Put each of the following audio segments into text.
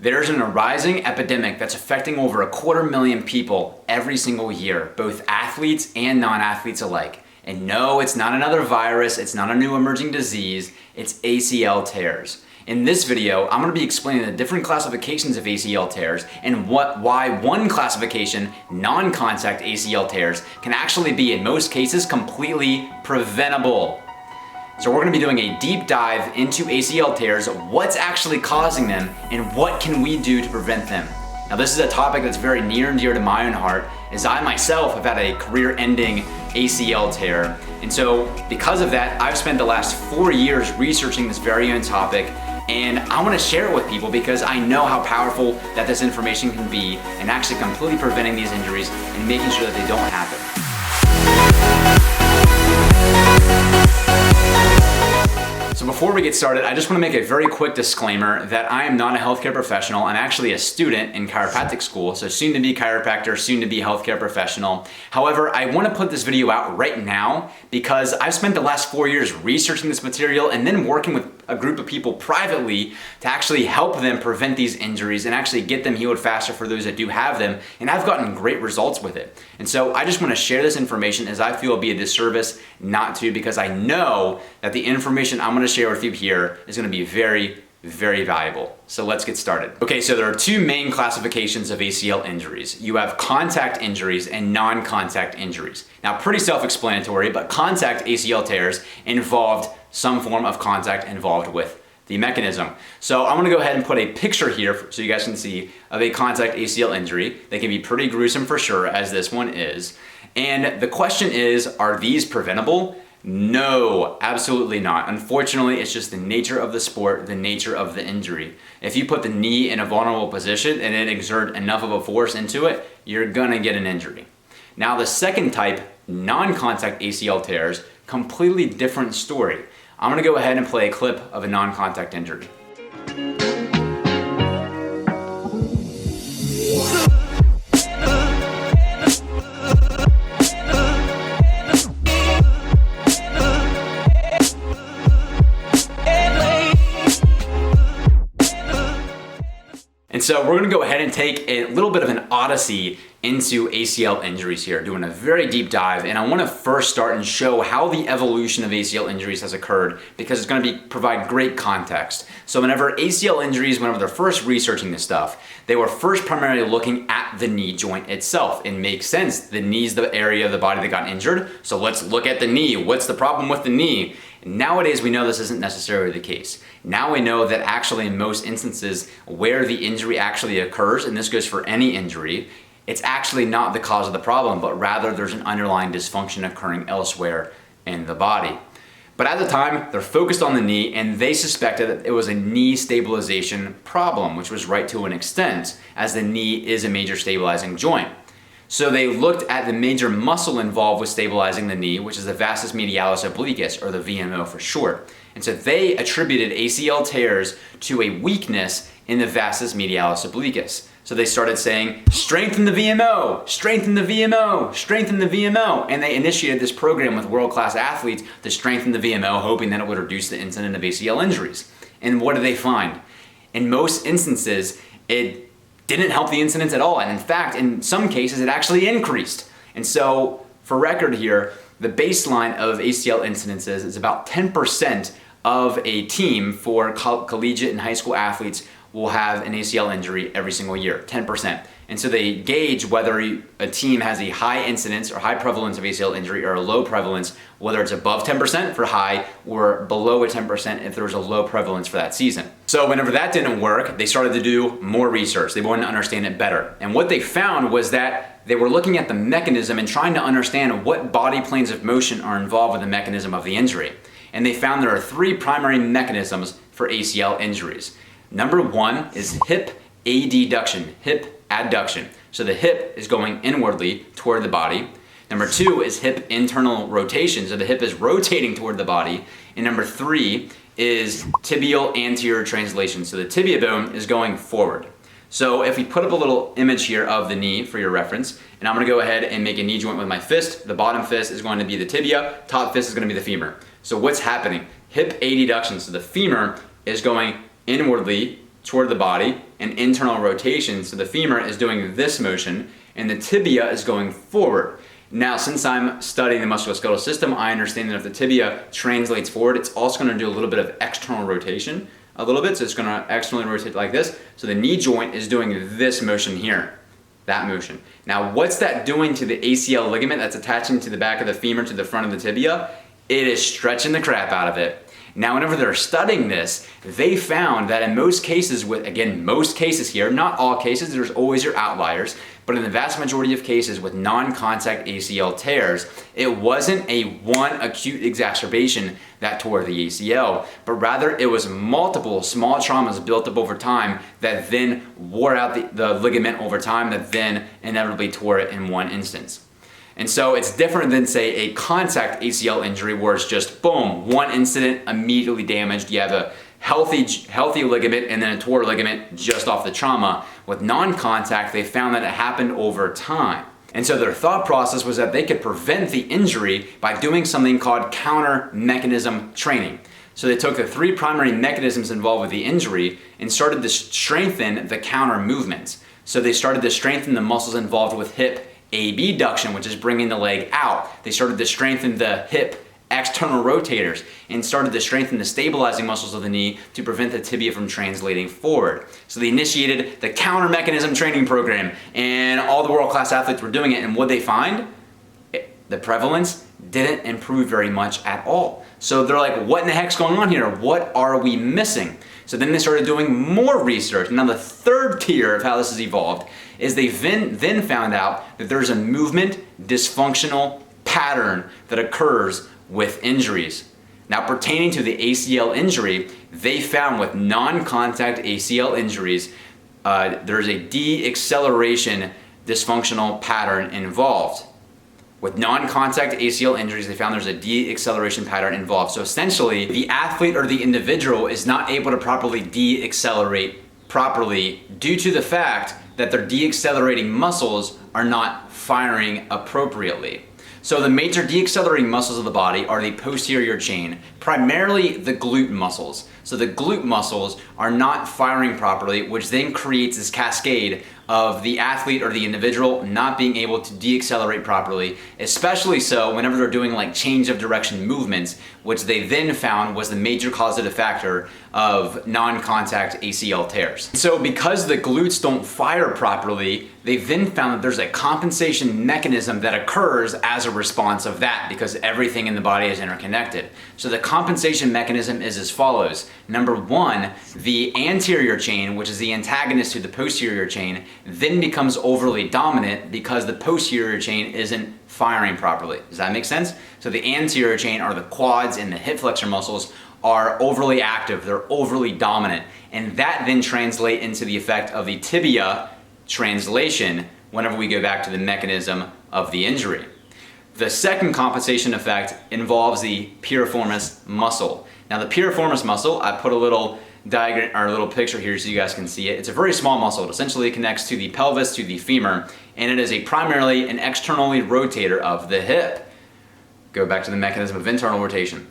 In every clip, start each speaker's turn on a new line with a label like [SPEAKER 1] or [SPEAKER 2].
[SPEAKER 1] There's an arising epidemic that's affecting over 250,000 people every single year, both athletes and non-athletes alike. And no, it's not another virus, it's not a new emerging disease, it's ACL tears. In this video, I'm going to be explaining the different classifications of ACL tears and why one classification, non-contact ACL tears, can actually be, in most cases, completely preventable. So we're going to be doing a deep dive into ACL tears, what's actually causing them, and what can we do to prevent them. Now this is a topic that's very near and dear to my own heart, as I myself have had a career-ending ACL tear. And so because of that, I've spent the last 4 years researching this very own topic, and I want to share it with people because I know how powerful that this information can be in actually completely preventing these injuries and making sure that they don't happen. So before we get started, I just want to make a very quick disclaimer that I am not a healthcare professional. I'm actually a student in chiropractic school, so soon to be chiropractor, soon to be healthcare professional. However, I want to put this video out right now because I've spent the last 4 years researching this material and then working with a group of people privately to actually help them prevent these injuries and actually get them healed faster for those that do have them. And I've gotten great results with it. And so I just want to share this information as I feel it'd be a disservice not to, because I know that the information I'm going to share with you here is going to be very, very valuable. So let's get started. Okay, so there are two main classifications of ACL injuries. You have contact injuries and non-contact injuries. Now, pretty self-explanatory, but contact ACL tears involved some form of contact involved with the mechanism. So I'm gonna go ahead and put a picture here so you guys can see of a contact ACL injury. They can be pretty gruesome for sure, as this one is. And the question is, are these preventable? No, absolutely not. Unfortunately, it's just the nature of the sport, the nature of the injury. If you put the knee in a vulnerable position and then exert enough of a force into it, you're gonna get an injury. Now the second type, non-contact ACL tears, completely different story. I'm gonna go ahead and play a clip of a non-contact injury. And so we're gonna go ahead and take a little bit of an odyssey into ACL injuries here, doing a very deep dive. And I wanna first start and show how the evolution of ACL injuries has occurred, because it's gonna provide great context. So whenever ACL injuries, whenever they're first researching this stuff, they were first primarily looking at the knee joint itself. It makes sense, the knee's the area of the body that got injured, so let's look at the knee. What's the problem with the knee? Nowadays, we know this isn't necessarily the case. Now we know that actually in most instances where the injury actually occurs, and this goes for any injury, it's actually not the cause of the problem, but rather there's an underlying dysfunction occurring elsewhere in the body. But at the time, they're focused on the knee, and they suspected that it was a knee stabilization problem, which was right to an extent, as the knee is a major stabilizing joint. So they looked at the major muscle involved with stabilizing the knee, which is the vastus medialis obliquus, or the VMO for short. And so they attributed ACL tears to a weakness in the vastus medialis obliquus. So they started saying, strengthen the VMO, strengthen the VMO, strengthen the VMO. And they initiated this program with world-class athletes to strengthen the VMO, hoping that it would reduce the incidence of ACL injuries. And what did they find? In most instances, it didn't help the incidence at all. And in fact, in some cases, it actually increased. And so for record here, the baseline of ACL incidences is about 10% of a team for collegiate and high school athletes will have an ACL injury every single year, 10%. And so they gauge whether a team has a high incidence or high prevalence of ACL injury or a low prevalence, whether it's above 10% for high or below a 10% if there was a low prevalence for that season. So whenever that didn't work, they started to do more research. They wanted to understand it better. And what they found was that they were looking at the mechanism and trying to understand what body planes of motion are involved with the mechanism of the injury. And they found there are three primary mechanisms for ACL injuries. Number one is hip adduction, hip adduction. So the hip is going inwardly toward the body. Number two is hip internal rotation, so the hip is rotating toward the body. And number three is tibial anterior translation, so the tibia bone is going forward. So if we put up a little image here of the knee for your reference, and I'm gonna go ahead and make a knee joint with my fist. The bottom fist is going to be the tibia, top fist is gonna be the femur. So what's happening? Hip adduction, so the femur is going inwardly toward the body, an internal rotation. So the femur is doing this motion and the tibia is going forward. Now, since I'm studying the musculoskeletal system, I understand that if the tibia translates forward, it's also going to do a little bit of external rotation, a little bit. So it's going to externally rotate like this. So the knee joint is doing this motion here, that motion. Now, what's that doing to the ACL ligament that's attaching to the back of the femur to the front of the tibia? It is stretching the crap out of it. Now, whenever they're studying this, they found that in most cases with, again, most cases here, not all cases, there's always your outliers, but in the vast majority of cases with non-contact ACL tears, it wasn't a one acute exacerbation that tore the ACL, but rather it was multiple small traumas built up over time that then wore out the ligament over time that then inevitably tore it in one instance. And so it's different than, say, a contact ACL injury where it's just boom, one incident immediately damaged. You have a healthy ligament and then a tore ligament just off the trauma. With non-contact, they found that it happened over time. And so their thought process was that they could prevent the injury by doing something called counter mechanism training. So they took the three primary mechanisms involved with the injury and started to strengthen the counter movements. So they started to strengthen the muscles involved with hip abduction, which is bringing the leg out. They started to strengthen the hip external rotators and started to strengthen the stabilizing muscles of the knee to prevent the tibia from translating forward. So they initiated the counter mechanism training program and all the world-class athletes were doing it, and what they find? The prevalence didn't improve very much at all. So they're like, what in the heck's going on here? What are we missing? So then they started doing more research. Now the third tier of how this has evolved is they then found out that there's a movement dysfunctional pattern that occurs with injuries. Now, pertaining to the ACL injury, they found with non-contact ACL injuries, there's a de-acceleration dysfunctional pattern involved. With non-contact ACL injuries, they found there's a de-acceleration pattern involved. So essentially, the athlete or the individual is not able to properly de-accelerate properly due to the fact that their de-accelerating muscles are not firing appropriately. So the major de-accelerating muscles of the body are the posterior chain, primarily the glute muscles. So the glute muscles are not firing properly, which then creates this cascade of the athlete or the individual not being able to de-accelerate properly, especially so whenever they're doing like change of direction movements, which they then found was the major causative factor of non-contact ACL tears. So because the glutes don't fire properly, they then found that there's a compensation mechanism that occurs as a response of that because everything in the body is interconnected. So the compensation mechanism is as follows. Number one, the anterior chain, which is the antagonist to the posterior chain, then becomes overly dominant because the posterior chain isn't firing properly. Does that make sense? So the anterior chain, or the quads and the hip flexor muscles, are overly active, they're overly dominant, and that then translates into the effect of the tibia translation whenever we go back to the mechanism of the injury. The second compensation effect involves the piriformis muscle. Now the piriformis muscle, I put a little diagram or a little picture here so you guys can see it. It's a very small muscle. It essentially connects to the pelvis, to the femur, and it is primarily an externally rotator of the hip. Go back to the mechanism of internal rotation.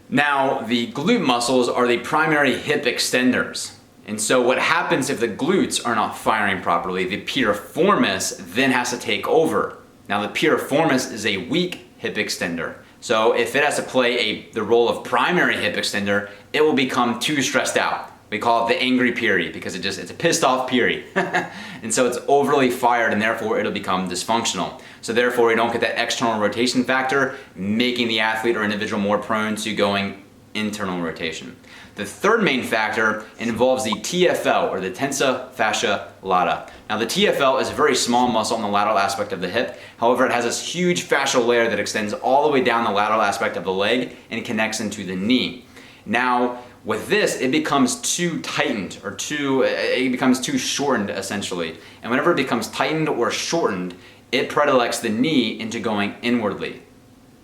[SPEAKER 1] Now, the glute muscles are the primary hip extenders. And so what happens if the glutes are not firing properly, the piriformis then has to take over. Now the piriformis is a weak hip extender. So if it has to play the role of primary hip extender, it will become too stressed out. We call it the angry piri because it's a pissed off piri. And so it's overly fired and therefore it'll become dysfunctional. So therefore we don't get that external rotation factor, making the athlete or individual more prone to going internal rotation. The third main factor involves the TFL, or the tensa fascia lata. Now the TFL is a very small muscle on the lateral aspect of the hip. However, it has this huge fascial layer that extends all the way down the lateral aspect of the leg and connects into the knee. Now, with this, it becomes too tightened, or it becomes too shortened essentially. And whenever it becomes tightened or shortened, it predilects the knee into going inwardly,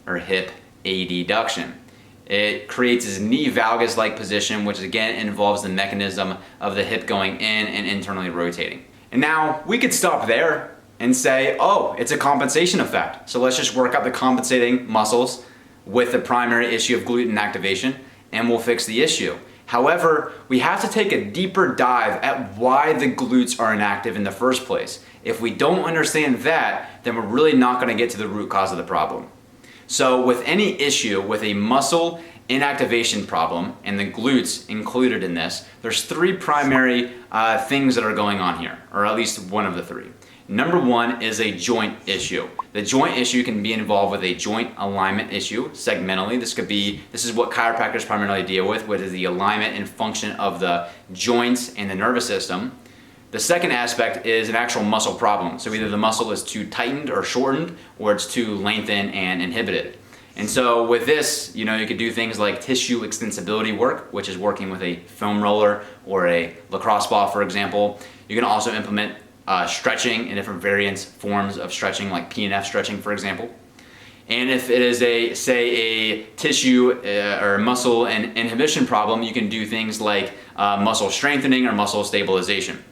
[SPEAKER 1] or hip adduction. It creates this knee valgus-like position, which again involves the mechanism of the hip going in and internally rotating. And now we could stop there and say, oh, it's a compensation effect. So let's just work out the compensating muscles with the primary issue of gluten activation and we'll fix the issue. However, we have to take a deeper dive at why the glutes are inactive in the first place. If we don't understand that, then we're really not going to get to the root cause of the problem. So with any issue with a muscle inactivation problem, and the glutes included in this, there's three primary things that are going on here, or at least one of the three. Number one is a joint issue. The joint issue can be involved with a joint alignment issue segmentally. This is what chiropractors primarily deal with, which is the alignment and function of the joints and the nervous system. The second aspect is an actual muscle problem. So either the muscle is too tightened or shortened, or it's too lengthened and inhibited. And so with this, you could do things like tissue extensibility work, which is working with a foam roller or a lacrosse ball, for example. You can also implement stretching in different variants, forms of stretching, like P&F stretching, for example. And if it is a tissue or muscle and inhibition problem, you can do things like muscle strengthening or muscle stabilization.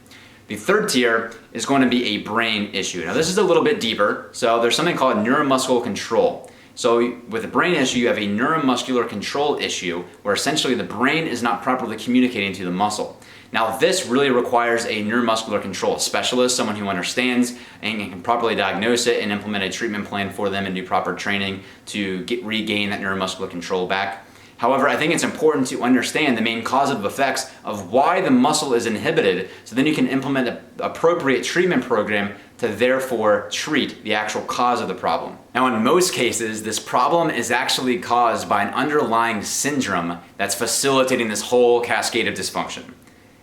[SPEAKER 1] The third tier is going to be a brain issue. Now this is a little bit deeper. So there's something called neuromuscular control. So with a brain issue, you have a neuromuscular control issue where essentially the brain is not properly communicating to the muscle. Now this really requires a neuromuscular control specialist, someone who understands and can properly diagnose it and implement a treatment plan for them and do proper training to regain that neuromuscular control back. However, I think it's important to understand the main causative effects of why the muscle is inhibited, so then you can implement an appropriate treatment program to therefore treat the actual cause of the problem. Now in most cases, this problem is actually caused by an underlying syndrome that's facilitating this whole cascade of dysfunction.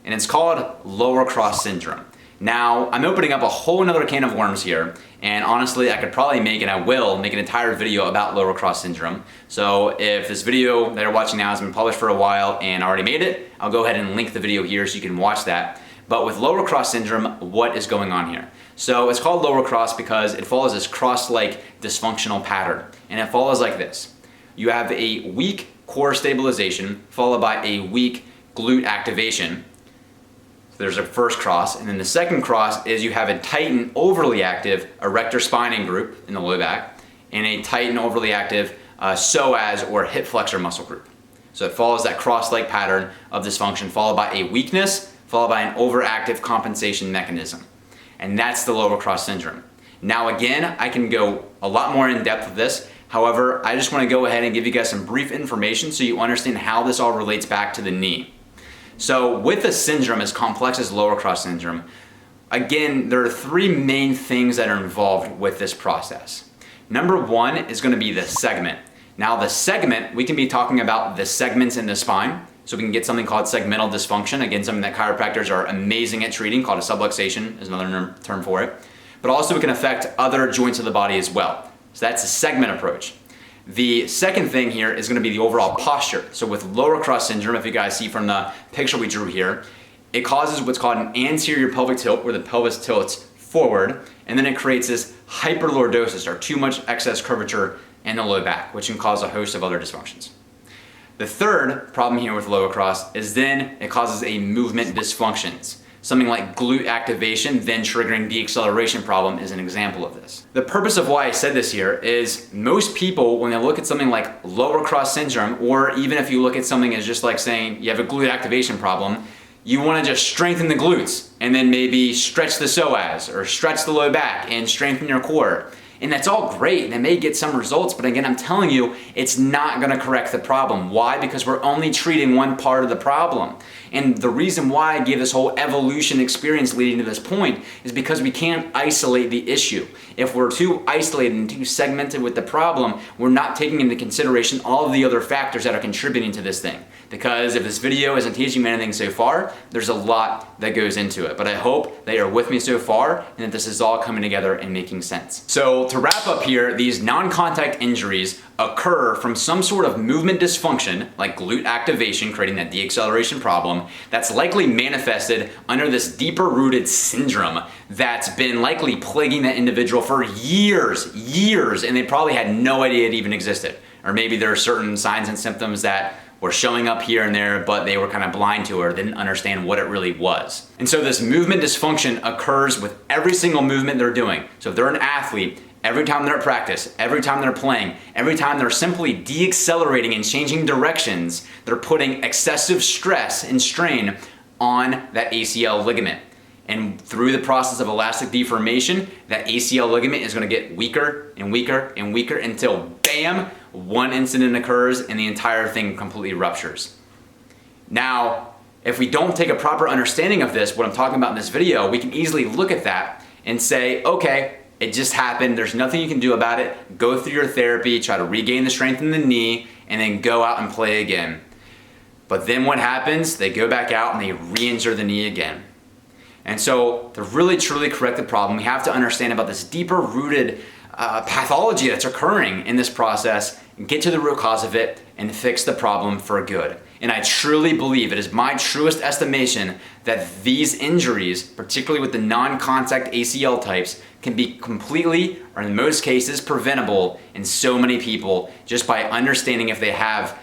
[SPEAKER 1] And it's called lower cross syndrome. Now, I'm opening up a whole nother can of worms here, and honestly, I could probably make, and I will, make an entire video about lower cross syndrome. So if this video that you're watching now has been published for a while and I already made it, I'll go ahead and link the video here so you can watch that. But with lower cross syndrome, what is going on here? So it's called lower cross because it follows this cross-like dysfunctional pattern, and it follows like this. You have a weak core stabilization followed by a weak glute activation. There's a first cross, and then the second cross is you have a tight and overly active erector spinae group in the low back, and a tight and overly active psoas or hip flexor muscle group. So it follows that cross-like pattern of dysfunction, followed by a weakness, followed by an overactive compensation mechanism. And that's the lower cross syndrome. Now again, I can go a lot more in depth with this. However, I just want to go ahead and give you guys some brief information so you understand how this all relates back to the knee. So with a syndrome as complex as lower cross syndrome, again, there are three main things that are involved with this process. Number one is going to be the segment. Now the segment, we can be talking about the segments in the spine. So we can get something called segmental dysfunction. Again, something that chiropractors are amazing at treating, called a subluxation is another term for it. But also it can affect other joints of the body as well. So that's a segment approach. The second thing here is going to be the overall posture. So with lower cross syndrome, if you guys see from the picture we drew here, it causes what's called an anterior pelvic tilt, where the pelvis tilts forward, and then it creates this hyperlordosis, or too much excess curvature in the low back, which can cause a host of other dysfunctions. The third problem here with lower cross is then it causes a movement dysfunctions. Something like glute activation, then triggering deceleration problem is an example of this. The purpose of why I said this here is most people, when they look at something like lower cross syndrome, or even if you look at something as just like saying you have a glute activation problem, you want to just strengthen the glutes and then maybe stretch the psoas or stretch the low back and strengthen your core. And that's all great, and it may get some results, but again, I'm telling you, it's not gonna correct the problem. Why? Because we're only treating one part of the problem. And the reason why I gave this whole evolution experience leading to this point is because we can't isolate the issue. If we're too isolated and too segmented with the problem, we're not taking into consideration all of the other factors that are contributing to this thing. Because if this video isn't teaching me anything so far, there's a lot that goes into it. But I hope that you're with me so far and that this is all coming together and making sense. So to wrap up here, these non-contact injuries occur from some sort of movement dysfunction, like glute activation, creating that deacceleration problem, that's likely manifested under this deeper rooted syndrome that's been likely plaguing that individual for years, and they probably had no idea it even existed. Or maybe there are certain signs and symptoms that were showing up here and there, but they were kind of blind to it or didn't understand what it really was. And so this movement dysfunction occurs with every single movement they're doing. So if they're an athlete, every time they're at practice, every time they're playing, every time they're simply deaccelerating and changing directions, they're putting excessive stress and strain on that ACL ligament. And through the process of elastic deformation, that ACL ligament is gonna get weaker and weaker and weaker until bam, one incident occurs and the entire thing completely ruptures. Now, if we don't take a proper understanding of this, what I'm talking about in this video, we can easily look at that and say, okay, it just happened, there's nothing you can do about it, go through your therapy, try to regain the strength in the knee, and then go out and play again. But then what happens? They go back out and they re-injure the knee again. And so to really truly correct the problem, we have to understand about this deeper rooted pathology that's occurring in this process, and get to the root cause of it and fix the problem for good. And I truly believe, it is my truest estimation, that these injuries, particularly with the non-contact ACL types, can be completely, or in most cases, preventable in so many people just by understanding if they have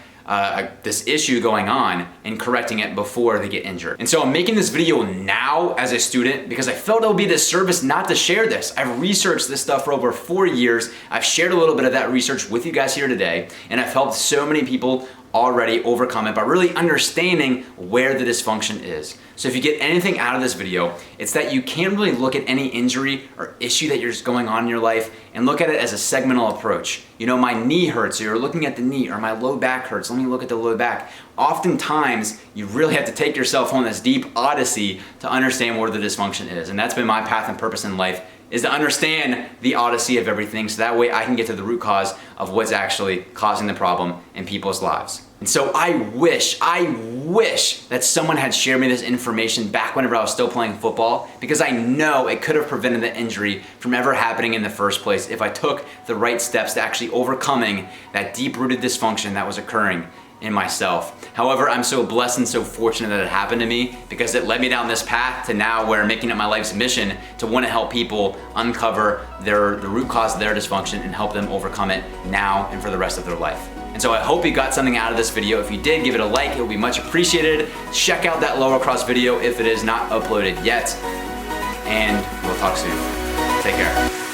[SPEAKER 1] this issue going on and correcting it before they get injured. And so I'm making this video now as a student because I felt it would be a disservice not to share this. I've researched this stuff for over 4 years. I've shared a little bit of that research with you guys here today, and I've helped so many people already overcome it by really understanding where the dysfunction is. So if you get anything out of this video, it's that you can't really look at any injury or issue that is going on in your life and look at it as a segmental approach. You know, my knee hurts, so you're looking at the knee, or my low back hurts, let me look at the low back. Oftentimes, you really have to take yourself on this deep odyssey to understand where the dysfunction is. And that's been my path and purpose in life, is to understand the odyssey of everything, so that way I can get to the root cause of what's actually causing the problem in people's lives. And so I wish that someone had shared me this information back whenever I was still playing football, because I know it could have prevented the injury from ever happening in the first place if I took the right steps to actually overcoming that deep-rooted dysfunction that was occurring in myself. However, I'm so blessed and so fortunate that it happened to me, because it led me down this path to now where I'm making it my life's mission to want to help people uncover the root cause of their dysfunction and help them overcome it now and for the rest of their life. And so I hope you got something out of this video. If you did, give it a like, it would be much appreciated. Check out that RollerCoaster video if it is not uploaded yet. And we'll talk soon. Take care.